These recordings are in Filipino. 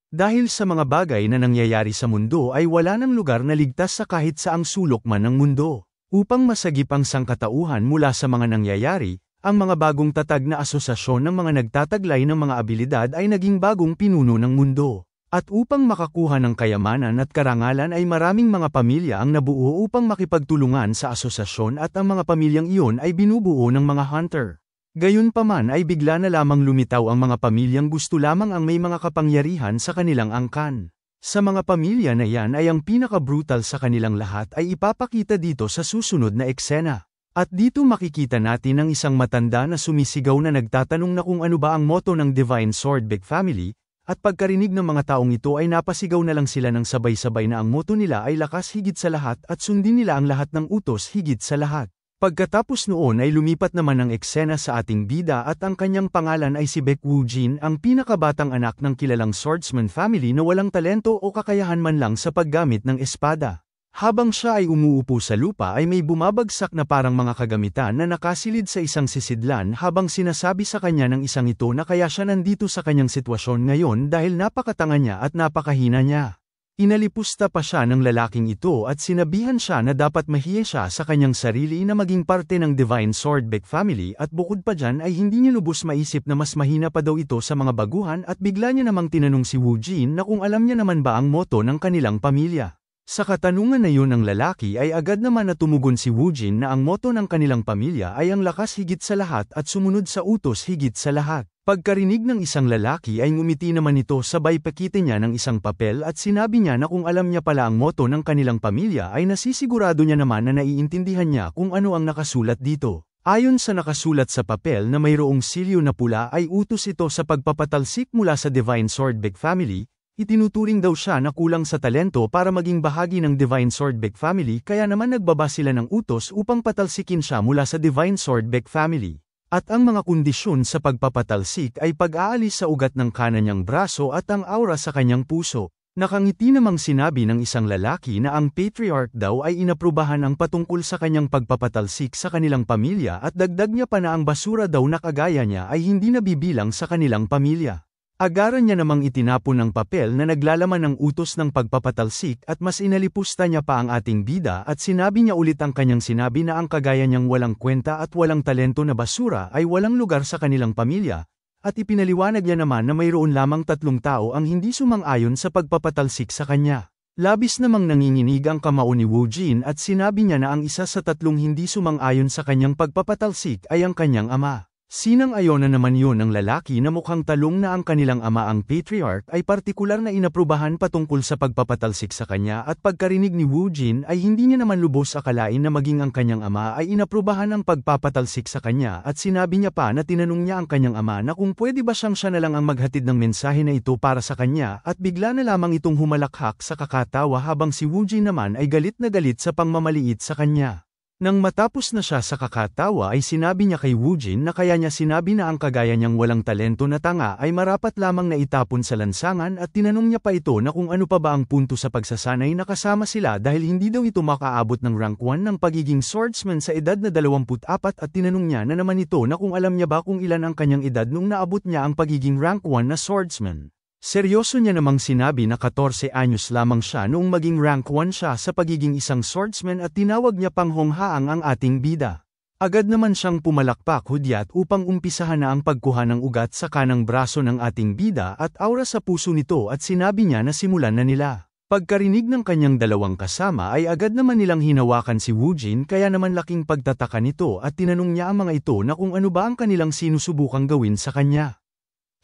Dahil sa mga bagay na nangyayari sa mundo ay wala ng lugar na ligtas sa kahit saang sulok man ng mundo. Upang masagip ang sangkatauhan mula sa mga nangyayari, ang mga bagong tatag na asosasyon ng mga nagtataglay ng mga abilidad ay naging bagong pinuno ng mundo. At upang makakuha ng kayamanan at karangalan ay maraming mga pamilya ang nabuo upang makipagtulungan sa asosasyon at ang mga pamilyang iyon ay binubuo ng mga hunter. Gayunpaman ay bigla na lamang lumitaw ang mga pamilyang gusto lamang ang may mga kapangyarihan sa kanilang angkan. Sa mga pamilya na yan ay ang pinaka-brutal sa kanilang lahat ay ipapakita dito sa susunod na eksena. At dito makikita natin ang isang matanda na sumisigaw na nagtatanong na kung ano ba ang motto ng Divine Swordbeck Family. At pagkarinig ng mga taong ito ay napasigaw na lang sila ng sabay-sabay na ang motto nila ay lakas higit sa lahat at sundin nila ang lahat ng utos higit sa lahat. Pagkatapos noon ay lumipat naman ang eksena sa ating bida at ang kanyang pangalan ay si Baek Woo-jin, ang pinakabatang anak ng kilalang swordsman family na walang talento o kakayahan man lang sa paggamit ng espada. Habang siya ay umuupo sa lupa ay may bumabagsak na parang mga kagamitan na nakasilid sa isang sisidlan habang sinasabi sa kanya ng isang ito na kaya siya nandito sa kanyang sitwasyon ngayon dahil napakatanga niya at napakahina niya. Inalipusta pa siya ng lalaking ito at sinabihan siya na dapat mahiya siya sa kanyang sarili na maging parte ng Divine Swordbeck Family at bukod pa dyan ay hindi niya lubos maisip na mas mahina pa daw ito sa mga baguhan at bigla niya namang tinanong si Woo-jin na kung alam niya naman ba ang motto ng kanilang pamilya. Sa katanungan na yun ng lalaki ay agad naman na tumugon si Woo-jin na ang motto ng kanilang pamilya ay ang lakas higit sa lahat at sumunod sa utos higit sa lahat. Pagkarinig ng isang lalaki ay ngumiti naman ito sabay pakita niya ng isang papel at sinabi niya na kung alam niya pala ang motto ng kanilang pamilya ay nasisigurado niya naman na naiintindihan niya kung ano ang nakasulat dito. Ayon sa nakasulat sa papel na mayroong silyo na pula ay utos ito sa pagpapatalsik mula sa Divine Swordbeck Family. Itinuturing daw siya na kulang sa talento para maging bahagi ng Divine Swordbeck Family kaya naman nagbaba sila ng utos upang patalsikin siya mula sa Divine Swordbeck Family. At ang mga kondisyon sa pagpapatalsik ay pag-aalis sa ugat ng kanan niyang braso at ang aura sa kanyang puso. Nakangiti namang sinabi ng isang lalaki na ang patriarch daw ay inaprubahan ang patungkol sa kanyang pagpapatalsik sa kanilang pamilya at dagdag niya pa na ang basura daw na kagaya niya ay hindi nabibilang sa kanilang pamilya. Agaran niya namang itinapon ang papel na naglalaman ng utos ng pagpapatalsik at mas inalipusta niya pa ang ating bida at sinabi niya ulit ang kanyang sinabi na ang kagaya niyang walang kwenta at walang talento na basura ay walang lugar sa kanilang pamilya, at ipinaliwanag niya naman na mayroon lamang 3 tao ang hindi sumang-ayon sa pagpapatalsik sa kanya. Labis namang nanginginig ang kamao ni Woo-jin at sinabi niya na ang isa sa 3 hindi sumang-ayon sa kanyang pagpapatalsik ay ang kanyang ama. Sinang-ayon na naman yun ng lalaki na mukhang talong na ang kanilang ama ang patriarch ay partikular na inaprubahan patungkol sa pagpapatalsik sa kanya at pagkarinig ni Woo-jin ay hindi niya naman lubos akalain na maging ang kanyang ama ay inaprubahan ang pagpapatalsik sa kanya at sinabi niya pa na tinanong niya ang kanyang ama na kung pwede ba siya na lang ang maghatid ng mensahe na ito para sa kanya at bigla na lamang itong humalakhak sa kakatawa habang si Woo-jin naman ay galit na galit sa pangmamaliit sa kanya. Nang matapos na siya sa kakatawa ay sinabi niya kay Woo-jin na kaya niya sinabi na ang kagaya niyang walang talento na tanga ay marapat lamang na itapon sa lansangan at tinanong niya pa ito na kung ano pa ba ang punto sa pagsasanay na kasama sila dahil hindi daw ito makaabot ng rank 1 ng pagiging swordsman sa edad na 24 at tinanong niya na naman ito na kung alam niya ba kung ilan ang kanyang edad nung naabot niya ang pagiging rank 1 na swordsman. Seryoso niya namang sinabi na 14 anyos lamang siya noong maging rank 1 siya sa pagiging isang swordsman at tinawag niya pang honghaang ang ating bida. Agad naman siyang pumalakpak hudyat upang umpisahan na ang pagkuha ng ugat sa kanang braso ng ating bida at aura sa puso nito at sinabi niya na simulan na nila. Pagkarinig ng kanyang dalawang kasama ay agad naman nilang hinawakan si Woo-jin kaya naman laking pagtataka nito at tinanong niya ang mga ito na kung ano ba ang kanilang sinusubukang gawin sa kanya.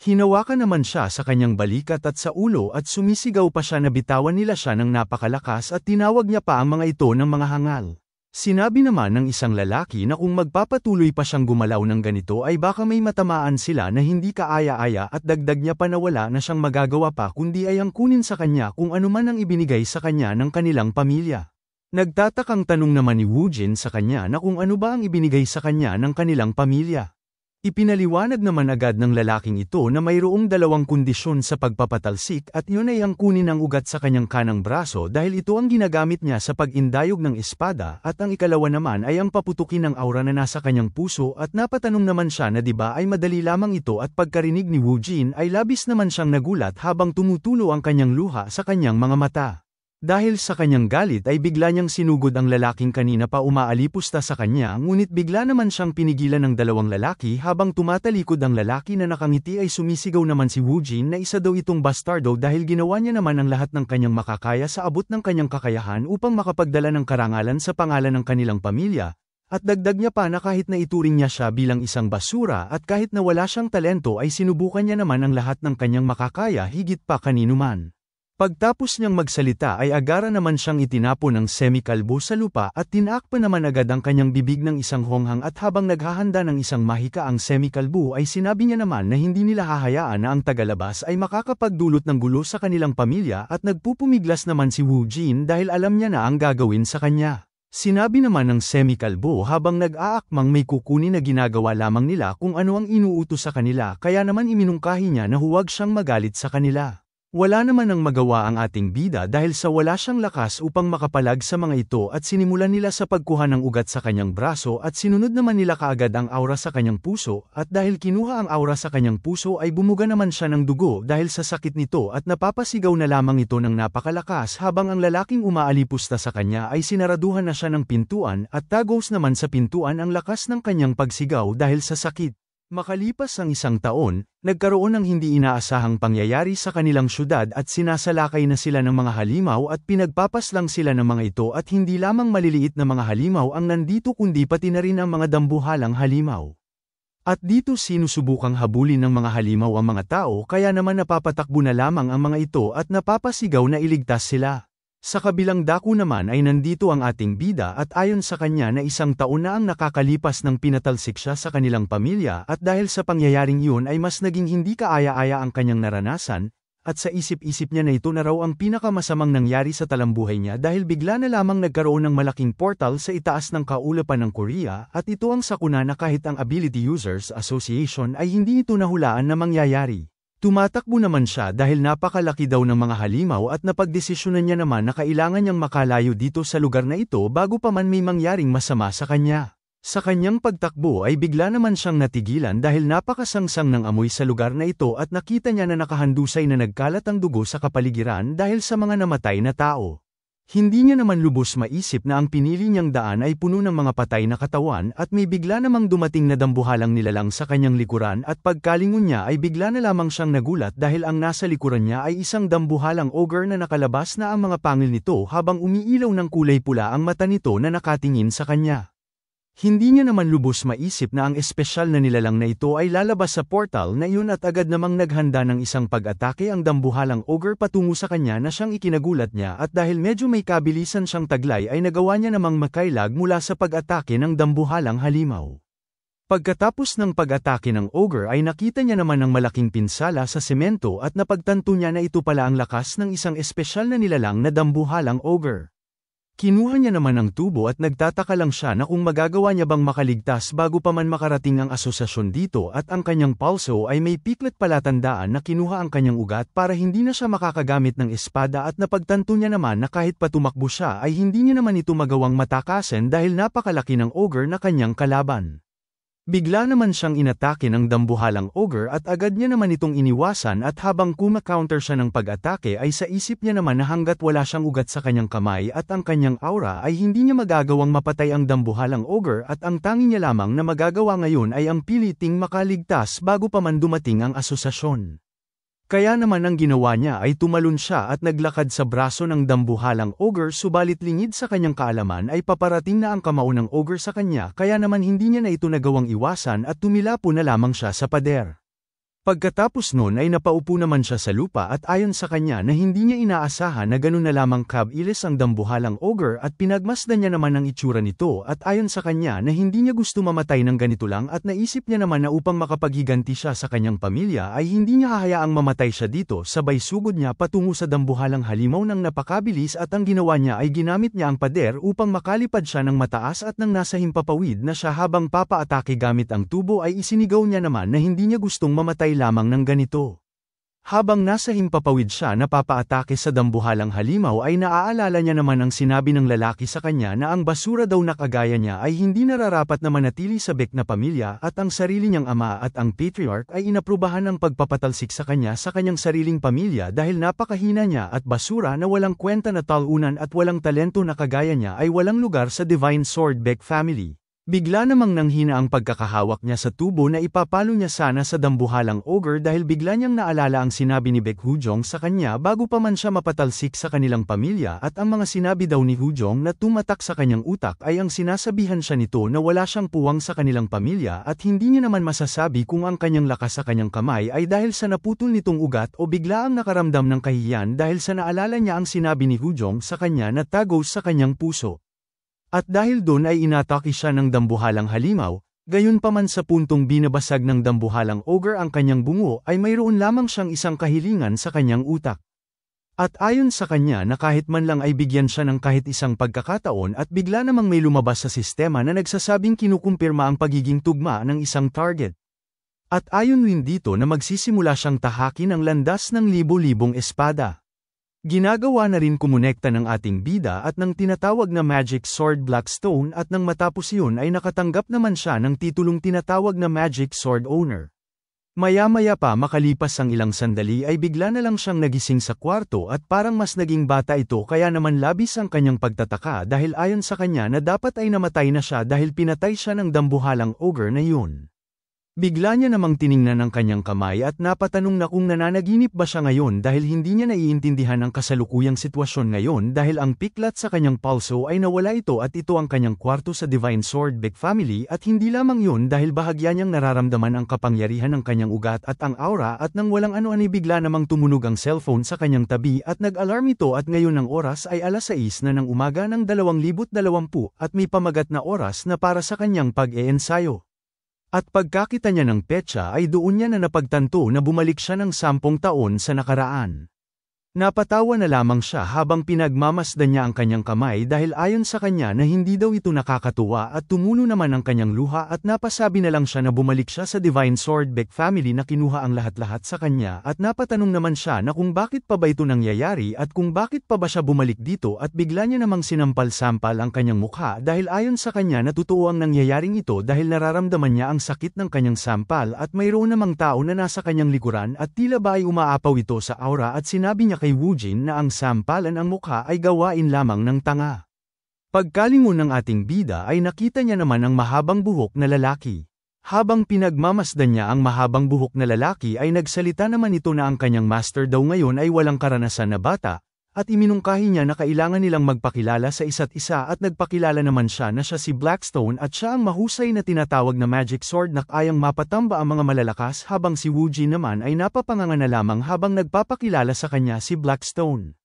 Hinawakan naman siya sa kanyang balikat at sa ulo at sumisigaw pa siya na bitawan nila siya ng napakalakas at tinawag niya pa ang mga ito ng mga hangal. Sinabi naman ng isang lalaki na kung magpapatuloy pa siyang gumalaw ng ganito ay baka may matamaan sila na hindi kaaya-aya at dagdag niya pa na wala na siyang magagawa pa kundi ay ang kunin sa kanya kung ano man ang ibinigay sa kanya ng kanilang pamilya. Nagtatakang tanong naman ni Woo-jin sa kanya na kung ano ba ang ibinigay sa kanya ng kanilang pamilya. Ipinaliwanag naman agad ng lalaking ito na mayroong dalawang kondisyon sa pagpapatalsik at yun ay ang kunin ang ugat sa kanyang kanang braso dahil ito ang ginagamit niya sa pag-indayog ng espada at ang ikalawa naman ay ang paputukin ng aura na nasa kanyang puso at napatanong naman siya na diba ay madali lamang ito at pagkarinig ni Wu Jin ay labis naman siyang nagulat habang tumutulo ang kanyang luha sa kanyang mga mata. Dahil sa kanyang galit ay bigla niyang sinugod ang lalaking kanina pa umaalipusta sa kanya ngunit bigla naman siyang pinigilan ng dalawang lalaki habang tumatalikod ang lalaki na nakangiti ay sumisigaw naman si Wu Jin na isa daw itong bastardo dahil ginawa niya naman ang lahat ng kanyang makakaya sa abot ng kanyang kakayahan upang makapagdala ng karangalan sa pangalan ng kanilang pamilya, at dagdag niya pa na kahit na ituring niya siya bilang isang basura at kahit na wala siyang talento ay sinubukan niya naman ang lahat ng kanyang makakaya higit pa kanino man. Pagtapos niyang magsalita ay agara naman siyang itinapon ng semikalbo sa lupa at tinakpan naman agad ang kanyang bibig ng isang honghang at habang naghahanda ng isang mahika ang semikalbo ay sinabi niya naman na hindi nila hahayaan na ang tagalabas ay makakapagdulot ng gulo sa kanilang pamilya at nagpupumiglas naman si Wu Jin dahil alam niya na ang gagawin sa kanya. Sinabi naman ng semikalbo habang nag-aakmang may kukunin na ginagawa lamang nila kung ano ang inuutos sa kanila kaya naman iminungkahi niya na huwag siyang magalit sa kanila. Wala naman ang magawa ang ating bida dahil sa wala siyang lakas upang makapalag sa mga ito at sinimulan nila sa pagkuha ng ugat sa kanyang braso at sinunod naman nila kaagad ang aura sa kanyang puso at dahil kinuha ang aura sa kanyang puso ay bumuga naman siya ng dugo dahil sa sakit nito at napapasigaw na lamang ito ng napakalakas habang ang lalaking umaalipusta sa kanya ay sinaraduhan na siya ng pintuan at tagos naman sa pintuan ang lakas ng kanyang pagsigaw dahil sa sakit. Makalipas ang isang taon, nagkaroon ng hindi inaasahang pangyayari sa kanilang syudad at sinasalakay na sila ng mga halimaw at pinagpapaslang sila ng mga ito at hindi lamang maliliit na mga halimaw ang nandito kundi pati na rin ang mga dambuhalang halimaw. At dito sinusubukang habulin ng mga halimaw ang mga tao kaya naman napapatakbo na lamang ang mga ito at napapasigaw na iligtas sila. Sa kabilang dako naman ay nandito ang ating bida at ayon sa kanya na isang taon na ang nakakalipas ng pinatalsik siya sa kanilang pamilya at dahil sa pangyayaring iyon ay mas naging hindi kaaya-aya ang kanyang naranasan, at sa isip-isip niya na ito na raw ang pinakamasamang nangyari sa talambuhay niya dahil bigla na lamang nagkaroon ng malaking portal sa itaas ng kaulapan ng Korea at ito ang sakuna na kahit ang Ability Users Association ay hindi ito nahulaan na mangyayari. Tumatakbo naman siya dahil napakalaki daw ng mga halimaw at napagdesisyonan niya naman na kailangan niyang makalayo dito sa lugar na ito bago pa man may mangyaring masama sa kanya. Sa kanyang pagtakbo ay bigla naman siyang natigilan dahil napakasangsang ng amoy sa lugar na ito at nakita niya na nakahandusay na nagkalat ang dugo sa kapaligiran dahil sa mga namatay na tao. Hindi niya naman lubos maisip na ang pinili niyang daan ay puno ng mga patay na katawan at may bigla namang dumating na dambuhalang nilalang sa kanyang likuran at pagkalingon niya ay bigla na lamang siyang nagulat dahil ang nasa likuran niya ay isang dambuhalang ogre na nakalabas na ang mga pangil nito habang umiilaw ng kulay pula ang mata nito na nakatingin sa kanya. Hindi niya naman lubos maisip na ang espesyal na nilalang na ito ay lalabas sa portal na iyon at agad namang naghanda ng isang pag-atake ang dambuhalang ogre patungo sa kanya na siyang ikinagulat niya at dahil medyo may kabilisan siyang taglay ay nagawa niya namang makailag mula sa pag-atake ng dambuhalang halimaw. Pagkatapos ng pag-atake ng ogre ay nakita niya naman ang malaking pinsala sa semento at napagtanto niya na ito pala ang lakas ng isang espesyal na nilalang na dambuhalang ogre. Kinuha niya naman ang tubo at nagtataka lang siya na kung magagawa niya bang makaligtas bago pa man makarating ang asosasyon dito at ang kanyang pulso ay may piklet palatandaan na kinuha ang kanyang ugat para hindi na siya makakagamit ng espada at napagtanto niya naman na kahit pa tumakbo siya ay hindi niya naman ito magawang matakasan dahil napakalaki ng ogre na kanyang kalaban. Bigla naman siyang inatake ng dambuhalang ogre at agad niya naman itong iniwasan at habang kuma-counter siya ng pag-atake ay sa isip niya naman na hanggat wala siyang ugat sa kanyang kamay at ang kanyang aura ay hindi niya magagawang mapatay ang dambuhalang ogre at ang tanging niya lamang na magagawa ngayon ay ang piliting makaligtas bago pa man dumating ang asosasyon. Kaya naman ang ginawa niya ay tumalon siya at naglakad sa braso ng dambuhalang ogre subalit lingid sa kanyang kaalaman ay paparating na ang kamao ng ogre sa kanya kaya naman hindi niya na ito nagawang iwasan at tumilapo na lamang siya sa pader. Pagkatapos nun ay napaupo naman siya sa lupa at ayon sa kanya na hindi niya inaasahan na ganun na lamang kabilis ang dambuhalang ogre at pinagmasdan niya naman ang itsura nito at ayon sa kanya na hindi niya gusto mamatay ng ganito lang at naisip niya naman na upang makapaghiganti siya sa kanyang pamilya ay hindi niya hahayaang mamatay siya dito sabay sugod niya patungo sa dambuhalang halimaw ng napakabilis at ang ginawa niya ay ginamit niya ang pader upang makalipad siya ng mataas at nang nasa himpapawid na siya habang papaatake gamit ang tubo ay isinigaw niya naman na hindi niya gustong mamatay lamang ng ganito. Habang nasa himpapawid siya na papaatake sa dambuhalang halimaw ay naaalala niya naman ang sinabi ng lalaki sa kanya na ang basura daw na kagaya niya ay hindi nararapat na manatili sa bek na pamilya at ang sarili niyang ama at ang patriarch ay inaprubahan ng pagpapatalsik sa kanyang sariling pamilya dahil napakahina niya at basura na walang kwenta na talunan at walang talento na kagaya niya ay walang lugar sa Divine Sword Bek family. Bigla namang nanghina ang pagkakahawak niya sa tubo na ipapalo niya sana sa dambuhalang ogre dahil bigla niyang naalala ang sinabi ni Baek Hujong sa kanya bago pa man siya mapatalsik sa kanilang pamilya at ang mga sinabi daw ni Hujong na tumatak sa kanyang utak ay ang sinasabihan siya nito na wala siyang puwang sa kanilang pamilya at hindi niya naman masasabi kung ang kanyang lakas sa kanyang kamay ay dahil sa naputol nitong ugat o bigla ang nakaramdam ng kahihiyan dahil sa naalala niya ang sinabi ni Hujong sa kanya na tagos sa kanyang puso. At dahil doon ay inatake siya ng dambuhalang halimaw, gayon pa man sa puntong binabasag ng dambuhalang ogre ang kanyang bungo ay mayroon lamang siyang isang kahilingan sa kanyang utak. At ayon sa kanya na kahit man lang ay bigyan siya ng kahit isang pagkakataon at bigla namang may lumabas sa sistema na nagsasabing kinukumpirma ang pagiging tugma ng isang target. At ayon rin dito na magsisimula siyang tahakin ang landas ng libo-libong espada. Ginagawa na rin kumonekta ng ating bida at ng tinatawag na Magic Sword Blackstone at nang matapos iyon ay nakatanggap naman siya ng titulong tinatawag na Magic Sword Owner. Maya-maya pa makalipas ang ilang sandali ay bigla na lang siyang nagising sa kwarto at parang mas naging bata ito kaya naman labis ang kanyang pagtataka dahil ayon sa kanya na dapat ay namatay na siya dahil pinatay siya ng dambuhalang ogre na yun. Bigla niya namang tiningnan ang kanyang kamay at napatanong na kung nananaginip ba siya ngayon dahil hindi niya naiintindihan ang kasalukuyang sitwasyon ngayon dahil ang piklat sa kanyang pulso ay nawala ito at ito ang kanyang kwarto sa Divine Sword Bek family at hindi lamang yun dahil bahagya niyang nararamdaman ang kapangyarihan ng kanyang ugat at ang aura at nang walang ano-ano bigla namang tumunog ang cellphone sa kanyang tabi at nag-alarm ito at ngayon ang oras ay 6:00 na ng umaga ng 2020 at may pamagat na oras na para sa kanyang pag-eensayo. At pagkakita niya ng petsa ay doon niya na napagtanto na bumalik siya ng 10 taon sa nakaraan. Napatawa na lamang siya habang pinagmamasdan niya ang kanyang kamay dahil ayon sa kanya na hindi daw ito nakakatuwa at tumulo naman ang kanyang luha at napasabi na lang siya na bumalik siya sa Divine Sword Bek family na kinuha ang lahat-lahat sa kanya at napatanong naman siya na kung bakit pa ba ito nangyayari at kung bakit pa ba siya bumalik dito at bigla niya namang sinampal-sampal ang kanyang mukha dahil ayon sa kanya na totoo ang nangyayaring ito dahil nararamdaman niya ang sakit ng kanyang sampal at mayroon namang tao na nasa kanyang likuran at tila ba ay umaapaw ito sa aura at sinabi niya kay Woojin na ang sampalan ang mukha ay gawain lamang ng tanga. Pagkalingon ng ating bida ay nakita niya naman ang mahabang buhok na lalaki. Habang pinagmamasdan niya ang mahabang buhok na lalaki ay nagsalita naman ito na ang kanyang master daw ngayon ay walang karanasan na bata, at iminungkahi niya na kailangan nilang magpakilala sa isa't isa at nagpakilala naman siya na siya si Blackstone at siya ang mahusay na tinatawag na magic sword na kayang mapatamba ang mga malalakas habang si Woojin naman ay napapanganga na lamang habang nagpapakilala sa kanya si Blackstone.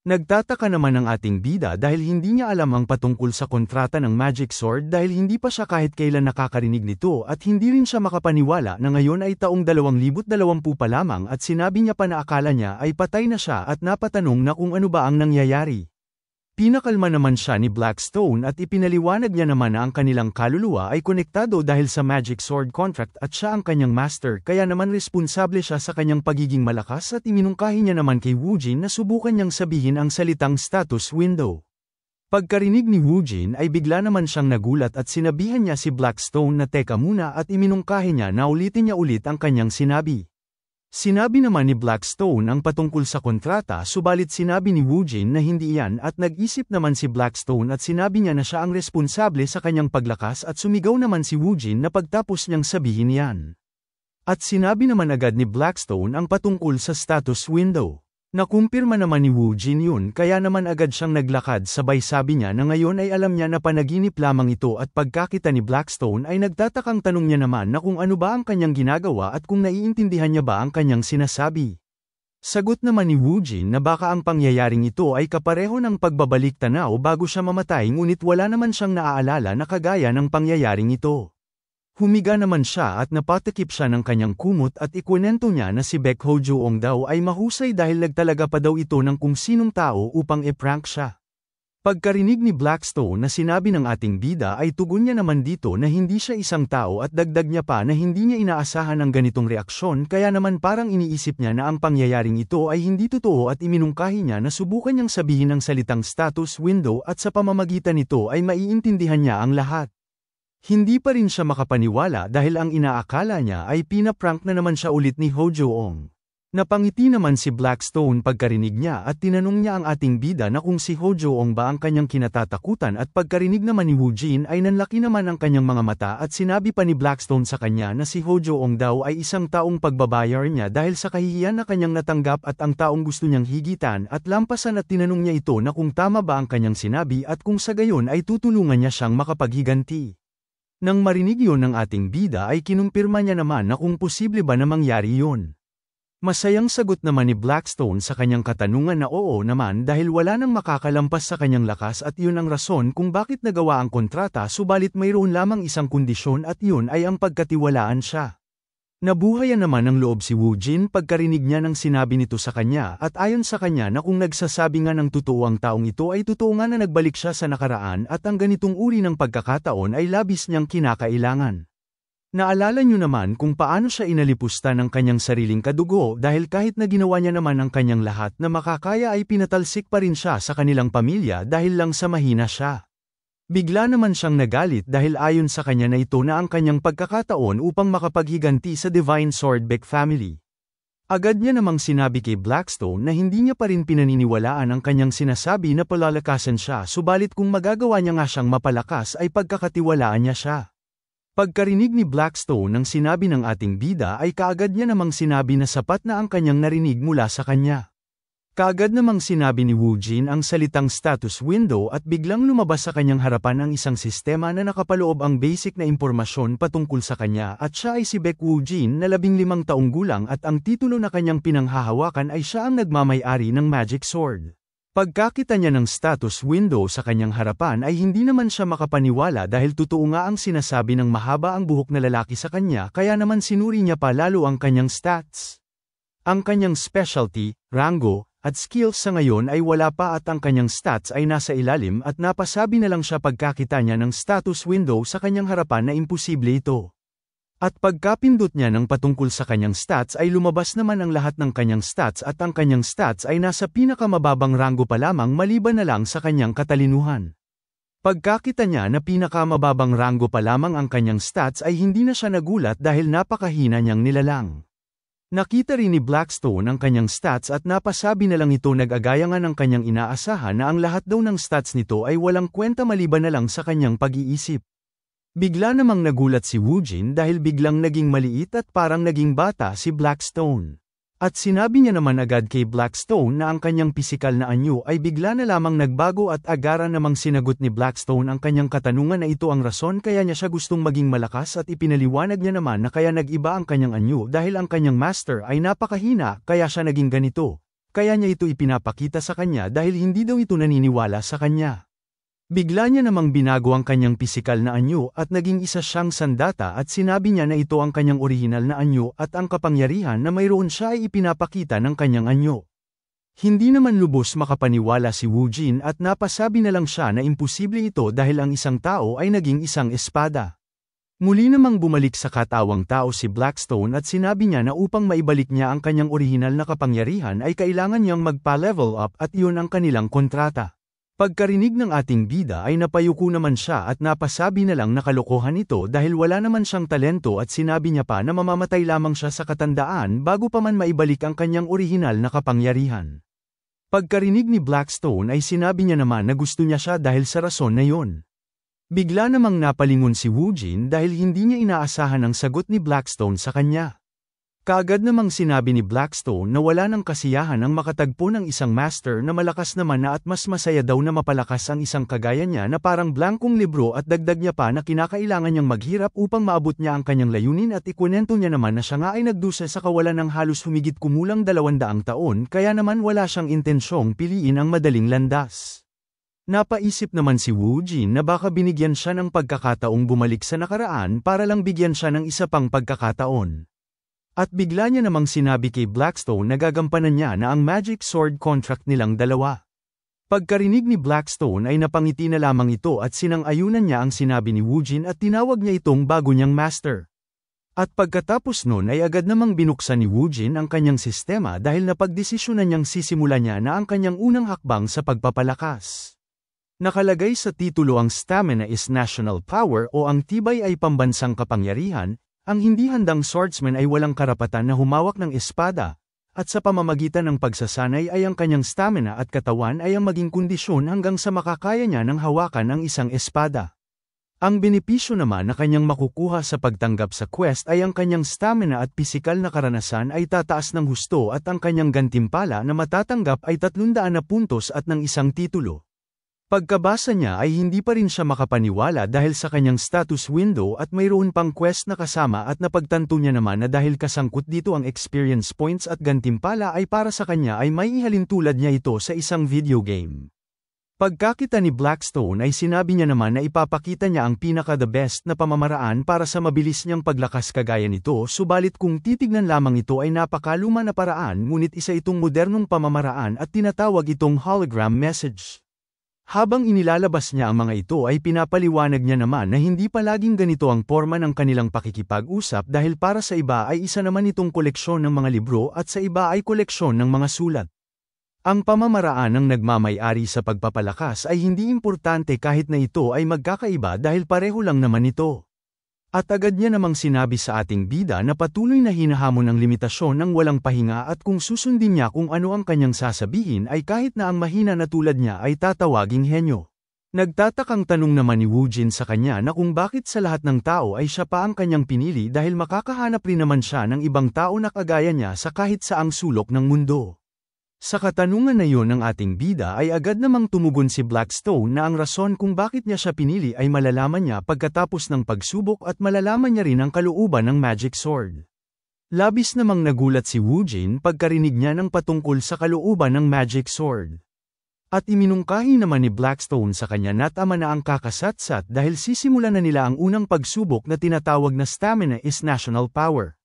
Nagtataka naman ang ating bida dahil hindi niya alam ang patungkol sa kontrata ng Magic Sword dahil hindi pa siya kahit kailan nakakarinig nito at hindi rin siya makapaniwala na ngayon ay taong 2020 pa lamang at sinabi niya pa na akala niya ay patay na siya at napatanong na kung ano ba ang nangyayari. Pinakalma naman siya ni Blackstone at ipinaliwanag niya naman na ang kanilang kaluluwa ay konektado dahil sa Magic Sword contract at siya ang kanyang master kaya naman responsable siya sa kanyang pagiging malakas at iminungkahi niya naman kay Woojin na subukan niyang sabihin ang salitang status window. Pagkarinig ni Woojin ay bigla naman siyang nagulat at sinabihan niya si Blackstone na teka muna at iminungkahi niya na ulitin niya ulit ang kanyang sinabi. Sinabi naman ni Blackstone ang patungkol sa kontrata subalit sinabi ni Woojin na hindi iyan at nag-isip naman si Blackstone at sinabi niya na siya ang responsable sa kanyang paglakas at sumigaw naman si Woojin na pagtapos niyang sabihin yan. At sinabi naman agad ni Blackstone ang patungkol sa status window. Nakumpirma naman ni Woo Jin yun kaya naman agad siyang naglakad sabay sabi niya na ngayon ay alam niya na panaginip lamang ito at pagkakita ni Blackstone ay nagtatakang tanong niya naman na kung ano ba ang kanyang ginagawa at kung naiintindihan niya ba ang kanyang sinasabi. Sagot naman ni Woo Jin na baka ang pangyayaring ito ay kapareho ng pagbabalik tanaw bago siya mamatay ngunit wala naman siyang naaalala na kagaya ng pangyayaring ito. Humiga naman siya at napatakip siya ng kanyang kumot at ikwento niya na si Baek Ho-joong daw ay mahusay dahil nagtalaga pa daw ito ng kung sinong tao upang i-prank siya. Pagkarinig ni Blackstone na sinabi ng ating bida ay tugon niya naman dito na hindi siya isang tao at dagdag niya pa na hindi niya inaasahan ang ganitong reaksyon kaya naman parang iniisip niya na ang pangyayaring ito ay hindi totoo at iminungkahi niya na subukan niyang sabihin ang salitang status window at sa pamamagitan nito ay maiintindihan niya ang lahat. Hindi pa rin siya makapaniwala dahil ang inaakala niya ay pinaprank na naman siya ulit ni Ho-joong. Napangiti naman si Blackstone pagkarinig niya at tinanong niya ang ating bida na kung si Ho-joong ba ang kanyang kinatatakutan at pagkarinig naman ni Woo Jin ay nanlaki naman ang kanyang mga mata at sinabi pa ni Blackstone sa kanya na si Ho-joong daw ay isang taong pagbabayar niya dahil sa kahihiyan na kanyang natanggap at ang taong gusto niyang higitan at lampasan at tinanong niya ito na kung tama ba ang kanyang sinabi at kung sa gayon ay tutulungan niya siyang makapaghiganti. Nang marinig yun ng ating bida ay kinumpirma niya naman na kung posible ba na mangyari yun. Masayang sagot naman ni Blackstone sa kanyang katanungan na oo naman dahil wala nang makakalampas sa kanyang lakas at yun ang rason kung bakit nagawa ang kontrata subalit mayroon lamang isang kondisyon at yun ay ang pagkatiwalaan siya. Nabuhayan naman ng loob si Woo Jin pagkarinig niya ng sinabi nito sa kanya at ayon sa kanya na kung nagsasabi nga ng totoo ang taong ito ay totoo nga na nagbalik siya sa nakaraan at ang ganitong uri ng pagkakataon ay labis niyang kinakailangan. Naalala niyo naman kung paano siya inalipusta ng kanyang sariling kadugo dahil kahit na ginawa niya naman ang kanyang lahat na makakaya ay pinatalsik pa rin siya sa kanilang pamilya dahil lang sa mahina siya. Bigla naman siyang nagalit dahil ayon sa kanya na ito na ang kanyang pagkakataon upang makapaghiganti sa Divine Sword Baek family. Agad niya namang sinabi kay Blackstone na hindi niya pa rin pinaniniwalaan ang kanyang sinasabi na palalakasan siya subalit kung magagawa niya nga siyang mapalakas ay pagkakatiwalaan niya siya. Pagkarinig ni Blackstone ng sinabi ng ating bida ay kaagad niya namang sinabi na sapat na ang kanyang narinig mula sa kanya. Kaagad namang sinabi ni Woo Jin ang salitang status window at biglang lumabas sa kanyang harapan ang isang sistema na nakapaloob ang basic na impormasyon patungkol sa kanya at siya ay si Baek Woo Jin na 15 taong gulang at ang titulo na kanyang pinanghahawakan ay siya ang nagmamay-ari ng Magic Sword. Pagkakita niya ng status window sa kanyang harapan ay hindi naman siya makapaniwala dahil totoo nga ang sinasabi ng mahaba ang buhok na lalaki sa kanya kaya naman sinuri niya pa lalo ang kanyang stats. Ang kanyang specialty, rango, at skills sa ngayon ay wala pa at ang kanyang stats ay nasa ilalim at napasabi na lang siya pagkakita niya ng status window sa kanyang harapan na imposible ito. At pagkapindot niya ng patungkol sa kanyang stats ay lumabas naman ang lahat ng kanyang stats at ang kanyang stats ay nasa pinakamababang rango pa lamang maliban na lang sa kanyang katalinuhan. Pagkakita niya na pinakamababang rango pa lamang ang kanyang stats ay hindi na siya nagulat dahil napakahina niyang nilalang. Nakita rin ni Blackstone ang kanyang stats at napasabi na lang ito nag-agayangan ng kanyang inaasahan na ang lahat daw ng stats nito ay walang kwenta maliban na lang sa kanyang pag-iisip. Bigla namang nagulat si Woo Jin dahil biglang naging maliit at parang naging bata si Blackstone. At sinabi niya naman agad kay Blackstone na ang kanyang pisikal na anyo ay bigla na lamang nagbago at agaran namang sinagot ni Blackstone ang kanyang katanungan na ito ang rason kaya niya siya gustong maging malakas at ipinaliwanag niya naman na kaya nag-iba ang kanyang anyo dahil ang kanyang master ay napakahina kaya siya naging ganito. Kaya niya ito ipinapakita sa kanya dahil hindi daw ito naniniwala sa kanya. Bigla niya namang binago ang kanyang pisikal na anyo at naging isa siyang sandata at sinabi niya na ito ang kanyang orihinal na anyo at ang kapangyarihan na mayroon siya ay ipinapakita ng kanyang anyo. Hindi naman lubos makapaniwala si Woo Jin at napasabi na lang siya na imposible ito dahil ang isang tao ay naging isang espada. Muli namang bumalik sa katawang tao si Blackstone at sinabi niya na upang maibalik niya ang kanyang orihinal na kapangyarihan ay kailangan niyang magpa-level up at iyon ang kanilang kontrata. Pagkarinig ng ating bida ay napayuko naman siya at napasabi na lang na kalokohan ito dahil wala naman siyang talento at sinabi niya pa na mamamatay lamang siya sa katandaan bago pa man maibalik ang kanyang orihinal na kapangyarihan. Pagkarinig ni Blackstone ay sinabi niya naman na gusto niya siya dahil sa rason na yon. Bigla namang napalingon si Woo Jin dahil hindi niya inaasahan ang sagot ni Blackstone sa kanya. Kaagad namang sinabi ni Blackstone na wala ng kasiyahan ang makatagpo ng isang master na malakas naman na at mas masaya daw na mapalakas ang isang kagaya niya na parang blankong libro at dagdag niya pa na kinakailangan niyang maghirap upang maabot niya ang kanyang layunin at ikwento niya naman na siya nga ay nagdusa sa kawalan ng halos humigit kumulang 200 taon kaya naman wala siyang intensyong piliin ang madaling landas. Napaisip naman si Wu Jin na baka binigyan siya ng pagkakataong bumalik sa nakaraan para lang bigyan siya ng isa pang pagkakataon. At bigla niya namang sinabi kay Blackstone na gagampanan niya na ang Magic Sword contract nilang dalawa. Pagkarinig ni Blackstone ay napangiti na lamang ito at sinang-ayunan niya ang sinabi ni Wu Jin at tinawag niya itong bago niyang master. At pagkatapos nun ay agad namang binuksan ni Wu Jin ang kanyang sistema dahil napagdesisyonan niyang sisimula niya na ang kanyang unang hakbang sa pagpapalakas. Nakalagay sa titulo ang stamina is national power o ang tibay ay pambansang kapangyarihan. Ang hindi handang swordsman ay walang karapatan na humawak ng espada, at sa pamamagitan ng pagsasanay ay ang kanyang stamina at katawan ay ang maging kondisyon hanggang sa makakaya niya ng hawakan ang isang espada. Ang benepisyo naman na kanyang makukuha sa pagtanggap sa quest ay ang kanyang stamina at pisikal na karanasan ay tataas ng husto at ang kanyang gantimpala na matatanggap ay 300 na puntos at ng isang titulo. Pagkabasa niya ay hindi pa rin siya makapaniwala dahil sa kanyang status window at mayroon pang quest na kasama at napagtanto niya naman na dahil kasangkot dito ang experience points at gantimpala ay para sa kanya ay may ihalintulad niya ito sa isang video game. Pagkakita ni Blackstone ay sinabi niya naman na ipapakita niya ang pinaka-the best na pamamaraan para sa mabilis niyang paglakas kagaya nito subalit kung titignan lamang ito ay napakaluma na paraan ngunit isa itong modernong pamamaraan at tinatawag itong hologram message. Habang inilalabas niya ang mga ito ay pinapaliwanag niya naman na hindi palaging ganito ang porma ng kanilang pakikipag-usap dahil para sa iba ay isa naman itong koleksyon ng mga libro at sa iba ay koleksyon ng mga sulat. Ang pamamaraan ng nagmamay-ari sa pagpapalakas ay hindi importante kahit na ito ay magkakaiba dahil pareho lang naman ito. At agad niya namang sinabi sa ating bida na patuloy na hinahamon ang limitasyon ng walang pahinga at kung susundin niya kung ano ang kanyang sasabihin ay kahit na ang mahina na tulad niya ay tatawaging henyo. Nagtatakang tanong naman ni Wu Jin sa kanya na kung bakit sa lahat ng tao ay siya pa ang kanyang pinili dahil makakahanap rin naman siya ng ibang tao na kagaya niya sa kahit saang sulok ng mundo. Sa katanungan na iyon ng ating bida ay agad namang tumugon si Blackstone na ang rason kung bakit niya siya pinili ay malalaman niya pagkatapos ng pagsubok at malalaman niya rin ang kalooban ng Magic Sword. Labis namang nagulat si Wu Jin pagkarinig niya ng patungkol sa kalooban ng Magic Sword. At iminungkahi naman ni Blackstone sa kanya na tama na ang kakasatsat dahil sisimulan na nila ang unang pagsubok na tinatawag na stamina is national power.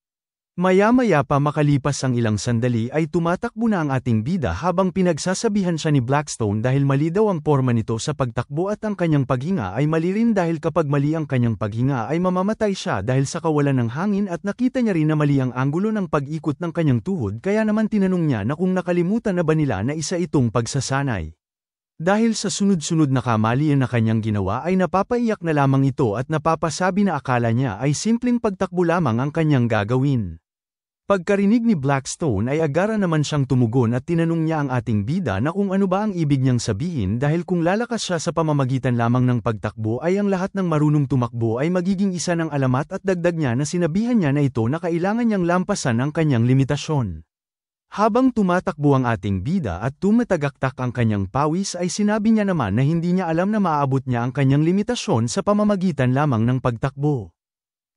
Maya-maya pa makalipas ang ilang sandali ay tumatakbo na ang ating bida habang pinagsasabihan siya ni Blackstone dahil mali daw ang porma nito sa pagtakbo at ang kanyang paghinga ay mali rin dahil kapag mali ang kanyang paghinga ay mamamatay siya dahil sa kawalan ng hangin at nakita niya rin na mali ang anggulo ng pag-ikot ng kanyang tuhod kaya naman tinanong niya na kung nakalimutan na ba nila na isa itong pagsasanay. Dahil sa sunod-sunod na kamalian na kanyang ginawa ay napapaiyak na lamang ito at napapasabi na akala niya ay simpleng pagtakbo lamang ang kanyang gagawin. Pagkarinig ni Blackstone ay agara naman siyang tumugon at tinanong niya ang ating bida na kung ano ba ang ibig niyang sabihin dahil kung lalakas siya sa pamamagitan lamang ng pagtakbo ay ang lahat ng marunong tumakbo ay magiging isa ng alamat at dagdag niya na sinabihan niya na ito na kailangan niyang lampasan ang kanyang limitasyon. Habang tumatakbo ang ating bida at tumatagaktak ang kanyang pawis ay sinabi niya naman na hindi niya alam na maaabot niya ang kanyang limitasyon sa pamamagitan lamang ng pagtakbo.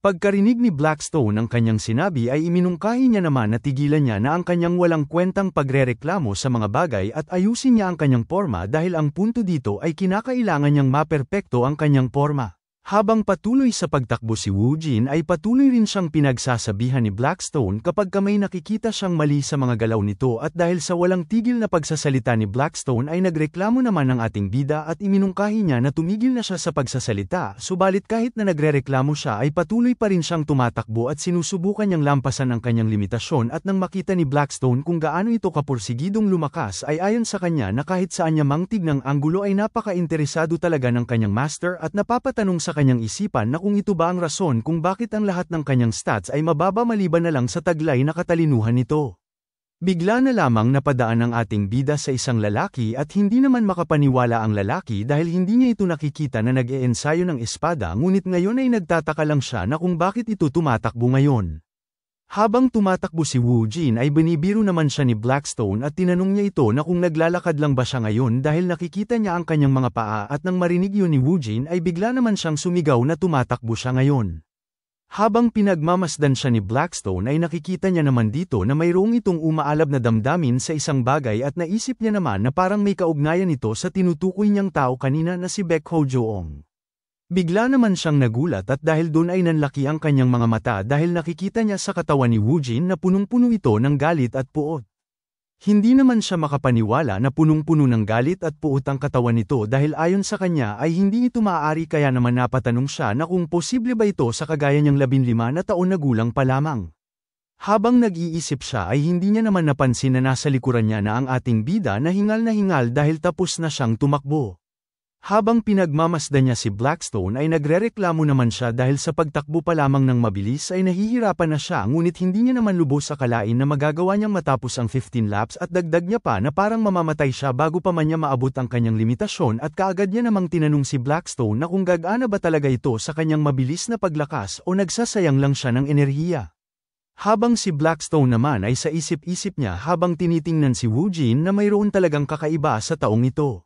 Pagkarinig ni Blackstone ang kanyang sinabi ay iminungkahi niya naman na tigilan niya na ang kanyang walang kwentang pagrereklamo sa mga bagay at ayusin niya ang kanyang porma dahil ang punto dito ay kinakailangan niyang maperpekto ang kanyang porma. Habang patuloy sa pagtakbo si Wu Jin ay patuloy rin siyang pinagsasabihan ni Blackstone kapag may nakikita siyang mali sa mga galaw nito at dahil sa walang tigil na pagsasalita ni Blackstone ay nagreklamo naman ang ating bida at iminungkahi niya na tumigil na siya sa pagsasalita subalit kahit na nagrereklamo siya ay patuloy pa rin siyang tumatakbo at sinusubukan niyang lampasan ang kanyang limitasyon at nang makita ni Blackstone kung gaano ito kapursigidong lumakas ay ayon sa kanya na kahit saan niya mang tignang anggulo ay napaka-interesado talaga ng kanyang master at napapatanong sa kanyang isipan na kung ito ba ang rason kung bakit ang lahat ng kanyang stats ay mababa maliban na lang sa taglay na katalinuhan nito. Bigla na lamang napadaan ang ating bida sa isang lalaki at hindi naman makapaniwala ang lalaki dahil hindi niya ito nakikita na nag-eensayo ng espada ngunit ngayon ay nagtataka lang siya na kung bakit ito tumatakbo ngayon. Habang tumatakbo si Wu Jin ay binibiro naman siya ni Blackstone at tinanong niya ito na kung naglalakad lang ba siya ngayon dahil nakikita niya ang kanyang mga paa at nang marinig yun ni Wu Jin ay bigla naman siyang sumigaw na tumatakbo siya ngayon. Habang pinagmamasdan siya ni Blackstone ay nakikita niya naman dito na mayroong itong umaalab na damdamin sa isang bagay at naisip niya naman na parang may kaugnayan ito sa tinutukoy niyang tao kanina na si Baek Ho-joong. Bigla naman siyang nagulat at dahil doon ay nanlaki ang kanyang mga mata dahil nakikita niya sa katawan ni Wu Jin na punong-puno ito ng galit at puot. Hindi naman siya makapaniwala na punong-puno ng galit at puot ang katawan nito dahil ayon sa kanya ay hindi ito maaari kaya naman napatanong siya na kung posible ba ito sa kagaya niyang 15 na taon na gulang pa lamang. Habang nag-iisip siya ay hindi niya naman napansin na nasa likuran niya na ang ating bida na hingal dahil tapos na siyang tumakbo. Habang pinagmamasdan niya si Blackstone ay nagrereklamo naman siya dahil sa pagtakbo pa lamang ng mabilis ay nahihirapan na siya ngunit hindi niya naman lubos akalain na magagawa niyang matapos ang 15 laps at dagdag niya pa na parang mamamatay siya bago pa man niya maabot ang kanyang limitasyon at kaagad niya namang tinanong si Blackstone na kung gagana ba talaga ito sa kanyang mabilis na paglakas o nagsasayang lang siya ng enerhiya. Habang si Blackstone naman ay sa isip-isip niya habang tinitingnan si Wu Jin na mayroon talagang kakaiba sa taong ito.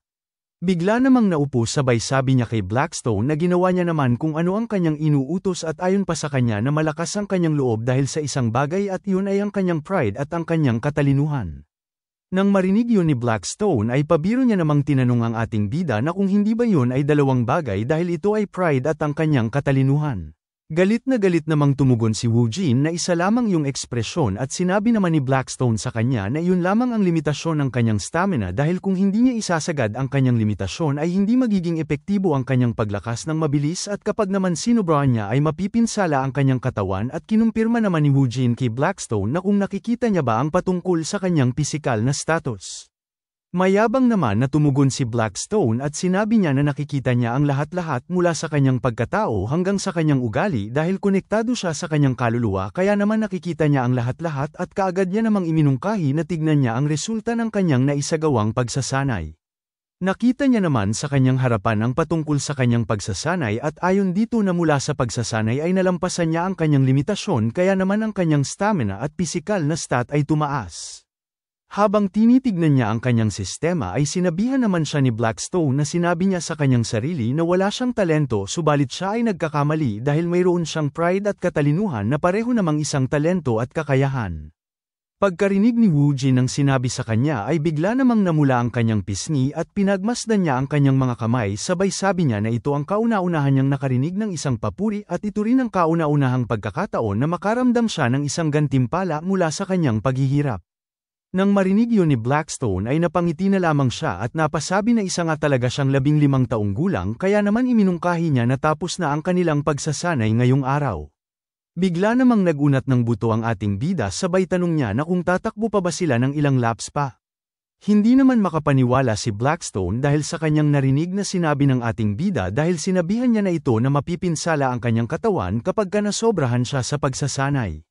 Bigla namang naupo sabay sabi niya kay Blackstone na ginawa niya naman kung ano ang kanyang inuutos at ayon pa sa kanya na malakas ang kanyang loob dahil sa isang bagay at yun ay ang kanyang pride at ang kanyang katalinuhan. Nang marinig yun ni Blackstone ay pabiro niya namang tinanong ang ating bida na kung hindi ba yun ay dalawang bagay dahil ito ay pride at ang kanyang katalinuhan. Galit namang tumugon si Wu Jin na isa lamang yung ekspresyon at sinabi naman ni Blackstone sa kanya na yun lamang ang limitasyon ng kanyang stamina dahil kung hindi niya isasagad ang kanyang limitasyon ay hindi magiging epektibo ang kanyang paglakas ng mabilis at kapag naman sinubrahan niya ay mapipinsala ang kanyang katawan at kinumpirma naman ni Wu Jin kay Blackstone na kung nakikita niya ba ang patungkol sa kanyang pisikal na status. Mayabang naman na tumugon si Blackstone at sinabi niya na nakikita niya ang lahat-lahat mula sa kanyang pagkatao hanggang sa kanyang ugali dahil konektado siya sa kanyang kaluluwa kaya naman nakikita niya ang lahat-lahat at kaagad niya namang iminungkahi na tignan niya ang resulta ng kanyang naisagawang pagsasanay. Nakita niya naman sa kanyang harapan ang patungkol sa kanyang pagsasanay at ayon dito na mula sa pagsasanay ay nalampasan niya ang kanyang limitasyon kaya naman ang kanyang stamina at pisikal na stat ay tumaas. Habang tinitignan niya ang kanyang sistema ay sinabihan naman siya ni Blackstone na sinabi niya sa kanyang sarili na wala siyang talento subalit siya ay nagkakamali dahil mayroon siyang pride at katalinuhan na pareho namang isang talento at kakayahan. Pagkarinig ni Wu Jin ng sinabi sa kanya ay bigla namang namula ang kanyang pisngi at pinagmasdan niya ang kanyang mga kamay sabay sabi niya na ito ang kauna-unahan niyang nakarinig ng isang papuri at ito rin ang kauna-unahang pagkakataon na makaramdam siya ng isang gantimpala mula sa kanyang paghihirap. Nang marinig yun ni Blackstone ay napangiti na lamang siya at napasabi na isa nga talaga siyang 15 taong gulang kaya naman iminungkahi niya na tapos na ang kanilang pagsasanay ngayong araw. Bigla namang nagunat ng buto ang ating bida sabay tanong niya na kung tatakbo pa ba sila ng ilang laps pa. Hindi naman makapaniwala si Blackstone dahil sa kanyang narinig na sinabi ng ating bida dahil sinabihan niya na ito na mapipinsala ang kanyang katawan kapag nasobrahan siya sa pagsasanay.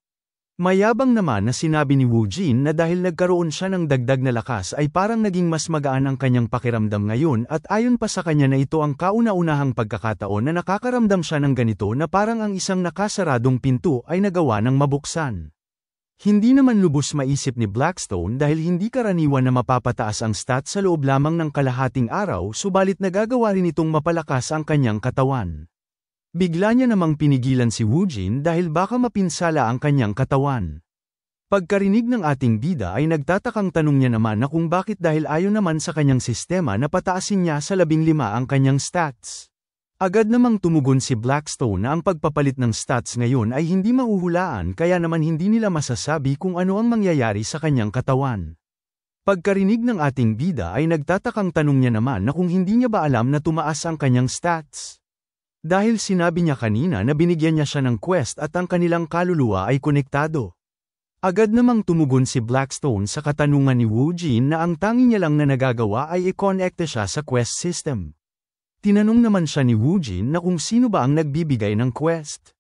Mayabang naman na sinabi ni Wu Jin na dahil nagkaroon siya ng dagdag na lakas ay parang naging mas magaan ang kanyang pakiramdam ngayon at ayon pa sa kanya na ito ang kauna-unahang pagkakataon na nakakaramdam siya ng ganito na parang ang isang nakasaradong pinto ay nagawa ng mabuksan. Hindi naman lubos maisip ni Blackstone dahil hindi karaniwan na mapapataas ang stat sa loob lamang ng kalahating araw subalit nagagawa rin itong mapalakas ang kanyang katawan. Bigla niya namang pinigilan si Wu Jin dahil baka mapinsala ang kanyang katawan. Pagkarinig ng ating bida ay nagtatakang tanong niya naman na kung bakit dahil ayon naman sa kanyang sistema na pataasin niya sa 15 ang kanyang stats. Agad namang tumugon si Blackstone na ang pagpapalit ng stats ngayon ay hindi mahuhulaan kaya naman hindi nila masasabi kung ano ang mangyayari sa kanyang katawan. Pagkarinig ng ating bida ay nagtatakang tanong niya naman na kung hindi niya ba alam na tumaas ang kanyang stats. Dahil sinabi niya kanina na binigyan niya siya ng quest at ang kanilang kaluluwa ay konektado. Agad namang tumugon si Blackstone sa katanungan ni Wu Jin na ang tangi niya lang na nagagawa ay i-connecte siya sa quest system. Tinanong naman siya ni Wu Jin na kung sino ba ang nagbibigay ng quest.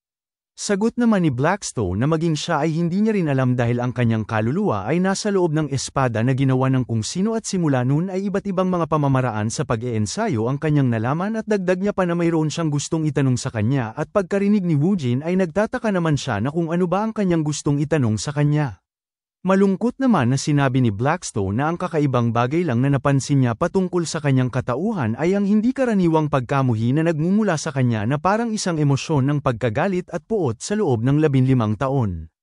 Sagot naman ni Blackstone na maging siya ay hindi niya rin alam dahil ang kanyang kaluluwa ay nasa loob ng espada na ginawa ng kung sino at simula noon ay iba't ibang mga pamamaraan sa pag-iensayo ang kanyang nalaman at dagdag niya pa na mayroon siyang gustong itanong sa kanya at pagkarinig ni Woojin ay nagtataka naman siya na kung ano ba ang kanyang gustong itanong sa kanya. Malungkot naman na sinabi ni Blackstone na ang kakaibang bagay lang na napansin niya patungkol sa kanyang katauhan ay ang hindi karaniwang pagkamuhi na nagmumula sa kanya na parang isang emosyon ng pagkagalit at puot sa loob ng 15 taon.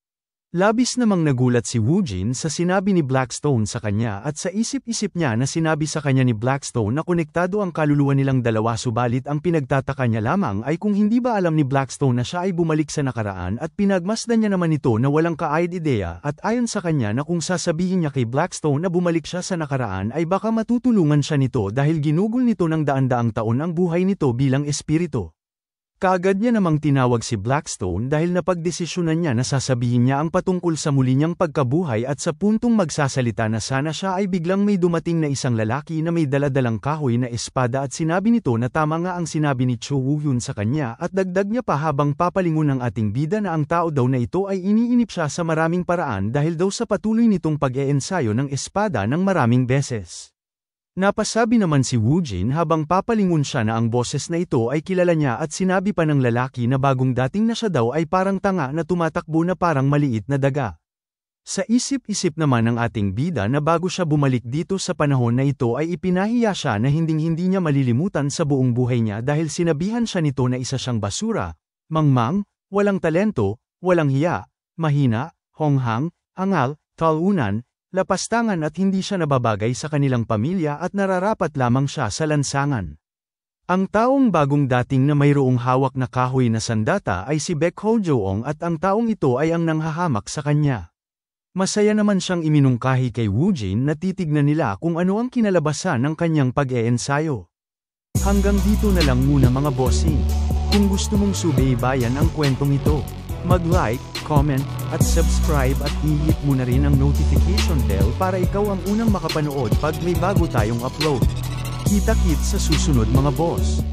Labis namang nagulat si Woojin sa sinabi ni Blackstone sa kanya at sa isip-isip niya na sinabi sa kanya ni Blackstone na konektado ang kaluluwa nilang dalawa subalit ang pinagtataka niya lamang ay kung hindi ba alam ni Blackstone na siya ay bumalik sa nakaraan at pinagmasdan niya naman ito na walang ka-ideya at ayon sa kanya na kung sasabihin niya kay Blackstone na bumalik siya sa nakaraan ay baka matutulungan siya nito dahil ginugol nito ng daan-daang taon ang buhay nito bilang espiritu. Kaagad niya namang tinawag si Blackstone dahil napagdesisyonan niya na sasabihin niya ang patungkol sa muli niyang pagkabuhay at sa puntong magsasalita na sana siya ay biglang may dumating na isang lalaki na may daladalang kahoy na espada at sinabi nito na tama nga ang sinabi ni Cho Woo-hyun sa kanya at dagdag niya pa habang papalingon ng ating bida na ang tao daw na ito ay iniinip siya sa maraming paraan dahil daw sa patuloy nitong pag-eensayo ng espada ng maraming beses. Napasabi naman si Woojin habang papalingon siya na ang boses na ito ay kilala niya at sinabi pa ng lalaki na bagong dating na siya daw ay parang tanga na tumatakbo na parang maliit na daga. Sa isip-isip naman ng ating bida na bago siya bumalik dito sa panahon na ito ay ipinahiya siya na hinding-hindi niya malilimutan sa buong buhay niya dahil sinabihan siya nito na isa siyang basura, mangmang, walang talento, walang hiya, mahina, honghang, angal, talunan, lapastangan at hindi siya nababagay sa kanilang pamilya at nararapat lamang siya sa lansangan. Ang taong bagong dating na mayroong hawak na kahoy na sandata ay si Baek Ho-joong at ang taong ito ay ang nanghahamak sa kanya. Masaya naman siyang iminungkahi kay Woojin na titignan nila kung ano ang kinalabasan ng kanyang pag-eensayo. Hanggang dito na lang muna mga bossing. Kung gusto mong subaybayan ang kwentong ito, mag-like, comment, at subscribe at i-hit mo na rin ang notification bell para ikaw ang unang makapanood pag may bago tayong upload. Kita-kits sa susunod mga boss!